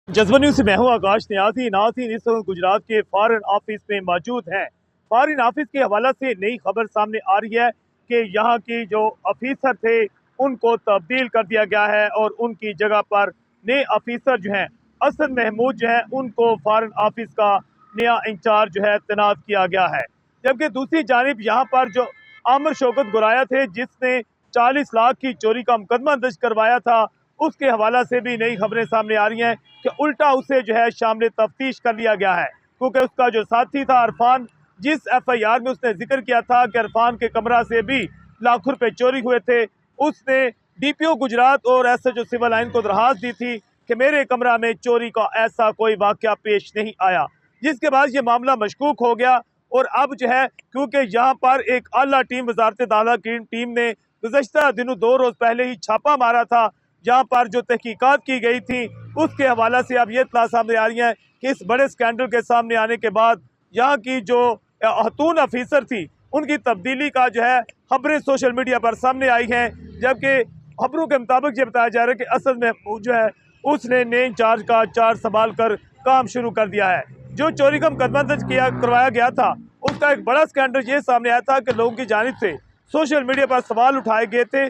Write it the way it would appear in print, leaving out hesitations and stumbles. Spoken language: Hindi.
जज्बा न्यूज़ से मैं हूं आकाश नाज़रीन इस वक्त गुजरात के फॉरेन ऑफिस में मौजूद हैं। फॉरेन ऑफिस के हवाला से नई खबर सामने आ रही है कि यहाँ की जो ऑफिसर थे उनको तब्दील कर दिया गया है और उनकी जगह पर नए ऑफिसर जो हैं असद महमूद जो है उनको फॉरेन ऑफिस का नया इंचार्ज जो है तैनात किया गया है। जबकि दूसरी जानिब यहाँ पर जो आमिर शौकत गुराया थे जिसने 40 लाख की चोरी का मुकदमा दर्ज करवाया था, उसके हवाला से भी नई खबरें सामने आ रही हैं कि उल्टा उसे जो है शामिल तफ्तीश कर लिया गया है, क्योंकि उसका जो साथी था अरफान, जिस FIR में उसने जिक्र किया था कि अरफान के कमरा से भी लाखों रुपए चोरी हुए थे, उसने DPO गुजरात और SHO सिविल लाइन को दरखास्त दी थी कि मेरे कमरा में चोरी का ऐसा कोई वाकया पेश नहीं आया, जिसके बाद ये मामला मशकूक हो गया। और अब जो है क्योंकि यहाँ पर एक आला टीम वजारत दाखिला की टीम ने गुज़श्ता दिनों 2 रोज़ पहले ही छापा मारा था, जहाँ पर जो तहकीकात की गई थी उसके हवाला से अब ये इत्तला सामने आ रही है कि इस बड़े स्कैंडल के सामने आने के बाद यहाँ की जो खातून अफीसर थी उनकी तब्दीली का जो है खबरें सोशल मीडिया पर सामने आई हैं। जबकि खबरों के मुताबिक ये बताया जा रहा है कि असद महमूद जो है उसने नए इंचार्ज का चार्ज संभाल कर काम शुरू कर दिया है। जो चोरी का मुकदमा दर्ज करवाया गया था उसका एक बड़ा स्कैंडल ये सामने आया था कि लोगों की जानिब से सोशल मीडिया पर सवाल उठाए गए थे